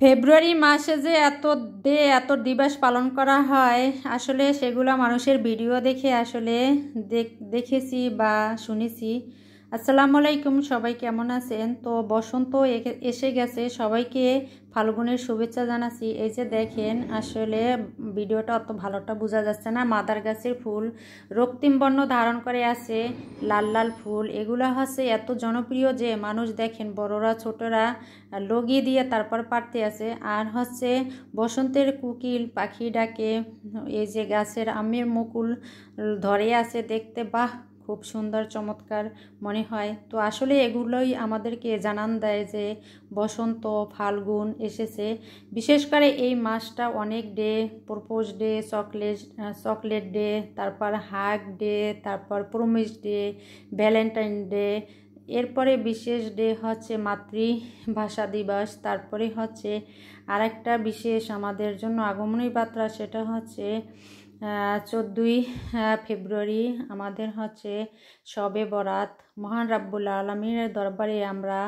ফেব্রুয়ারি মাসে যে এত দিবস পালন করা হয়, আসলে সেগুলো মানুষের ভিডিও দেখে আসলে দেখেছি বা শুনেছি। আসসালামু আলাইকুম, সবাই কেমন আছেন? তো বসন্ত এসে গেছে, সবাইকে ফাল্গুনের শুভেচ্ছা জানাচ্ছি। এই যে দেখেন, আসলে ভিডিওটা অত ভালোটা বোঝা যাচ্ছে না। মাদার গাছের ফুল রক্তিম বর্ণ ধারণ করে আছে, লাল লাল ফুল। এগুলো হচ্ছে এত জনপ্রিয় যে মানুষ দেখেন, বড়রা ছোটরা লগিয়ে দিয়ে তারপর পারতে আছে। আর হচ্ছে বসন্তের কোকিল পাখি ডাকে, এই যে গাছের আমের মুকুল ধরে আছে, দেখতে বাহ খুব সুন্দর চমৎকার মনে হয়। তো আসলে এগুলোই আমাদেরকে জানান দেয় যে বসন্ত ফাল্গুন এসেছে। বিশেষ করে এই মাসটা অনেক day, propose day, chocolate day, তারপর হাগ ডে, তারপর প্রমিস ডে, ভ্যালেন্টাইন ডে, এরপরে বিশেষ ডে হচ্ছে মাতৃভাষা দিবস। তারপরে হচ্ছে আরেকটা বিশেষ আমাদের জন্য আগমনী বার্তা, সেটা হচ্ছে 14ই ফেব্রুয়ারি আমাদের হচ্ছে শবে বরাত। মহান রাব্বুল আলামিনের দরবারে আমরা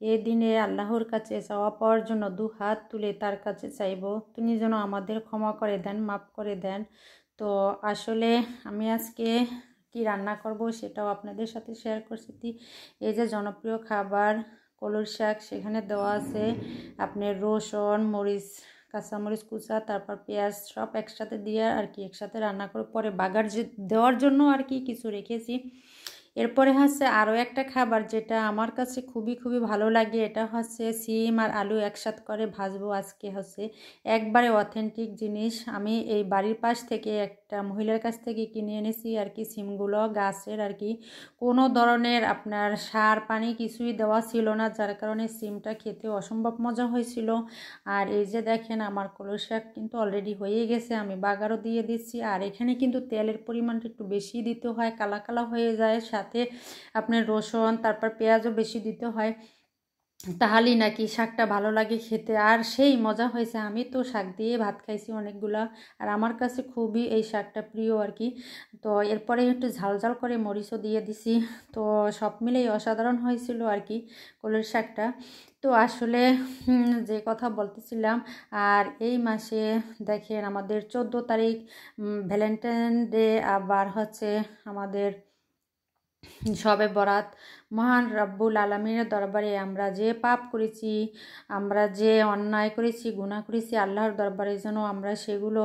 এই দিনে আল্লাহর কাছে চাওয়া পাওয়ার জন্য দুহাত তুলে তার কাছে চাইব, তিনি যেন আমাদের ক্ষমা করে দেন, মাফ করে দেন। তো আসলে আমি আজকে কি রান্না করব সেটাও আপনাদের সাথে শেয়ার করছি। এই যে জনপ্রিয় খাবার কলর শাক, সেখানে দেওয়া আছে আপনার রসুন, মরিচ, কাঁচামরিচ কুচা, তারপর পেঁয়াজ সব একসাথে দিয়ে আর কি একসাথে রান্না করে পরে বাগার দেওয়ার জন্য আর কি কিছু রেখেছি। এরপরে হচ্ছে আরও একটা খাবার যেটা আমার কাছে খুবই ভালো লাগে, এটা হচ্ছে সিম আর আলু একসাথে করে ভাজবো। আজকে হচ্ছে একবারে অথেন্টিক জিনিস, আমি এই বাড়ির পাশ থেকে একটা মহিলার কাছ থেকে কিনে এনেছি আর কি। সিমগুলো গাছের আর কি, কোনো ধরনের আপনার সার পানি কিছুই দেওয়া ছিল না, যার কারণে সিমটা খেতে অসম্ভব মজা হয়েছিল। আর এই যে দেখেন, আমার কলই শাক কিন্তু অলরেডি হয়ে গেছে, আমি বাগারও দিয়ে দিচ্ছি। আর এখানে কিন্তু তেলের পরিমাণটা একটু বেশি দিতে হয়, কালা কালা হয়ে যায়, সাথে আপনার রসুন তারপর পেঁয়াজও বেশি দিতে হয়, তাহলেই নাকি শাকটা ভালো লাগে খেতে। আর সেই মজা হয়েছে, আমি তো শাক দিয়ে ভাত খাইছি অনেকগুলা, আর আমার কাছে খুবই এই শাকটা প্রিয় আর কি। তো এরপরে একটু ঝাল ঝাল করে মরিচও দিয়ে দিছি। তো সব মিলেই অসাধারণ হয়েছিল আর কি কলই শাকটা। তো আসলে যে কথা বলতেছিলাম, আর এই মাসে দেখেন আমাদের 14 তারিখ ভ্যালেন্টাইন ডে, আবার হচ্ছে আমাদের শবে বরাত। মহান রব্বুল আলামিনের দরবারে আমরা যে পাপ করেছি, আমরা যে অন্যায় করেছি, গুনাহ করেছি, আল্লাহর দরবারে যেন আমরা সেগুলো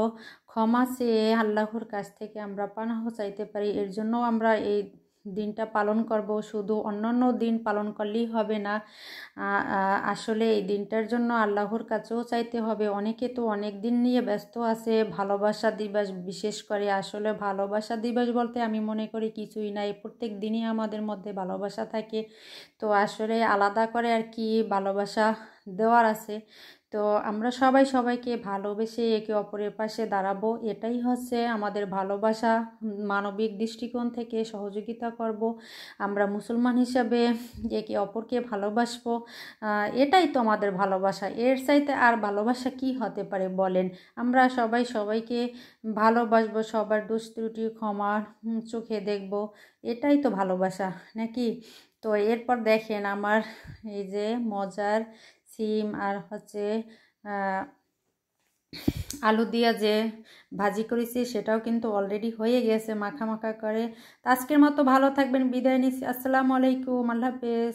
ক্ষমা চেয়ে আল্লাহর কাছ থেকে আমরা পানাহ চাইতে পারি, এর জন্য আমরা এই দিনটা পালন করব। শুধু অন্যান্য দিন পালন করলেই হবে না, আসলে এই দিনটার জন্য আল্লাহর কাছেও চাইতে হবে। অনেকে তো অনেক দিন নিয়ে ব্যস্ত আছে, ভালোবাসা দিবস বিশেষ করে। আসলে ভালোবাসা দিবস বলতে আমি মনে করি কিছুই নাই, প্রত্যেক দিনই আমাদের মধ্যে ভালোবাসা থাকে। তো আসলে আলাদা করে আর কি ভালোবাসা দেওয়ার আছে। তো আমরা সবাই সবাইকে ভালোবেসে একে অপরের পাশে দাঁড়াবো, এটাই হচ্ছে আমাদের ভালোবাসা। মানবিক দৃষ্টিকোণ থেকে সহযোগিতা করব, আমরা মুসলমান হিসাবে একে অপরকে ভালোবাসবো, এটাই তো আমাদের ভালোবাসা। এর চাইতে আর ভালোবাসা কি হতে পারে বলেন? আমরা সবাই সবাইকে ভালোবাসবো, সবার দোষ ত্রুটি ক্ষমার চোখে দেখব, এটাই তো ভালোবাসা নাকি? তো এরপর দেখেন আমার এই যে মজার সিম আর হচ্ছে আলু দিয়া যে ভাজি করেছি, সেটাও কিন্তু অলরেডি হয়ে গেছে মাখা মাখা করে। আজকের মতো ভালো থাকবেন, বিদায় নিচ্ছি। আসসালামু আলাইকুম, আল্লাহ হাফেজ।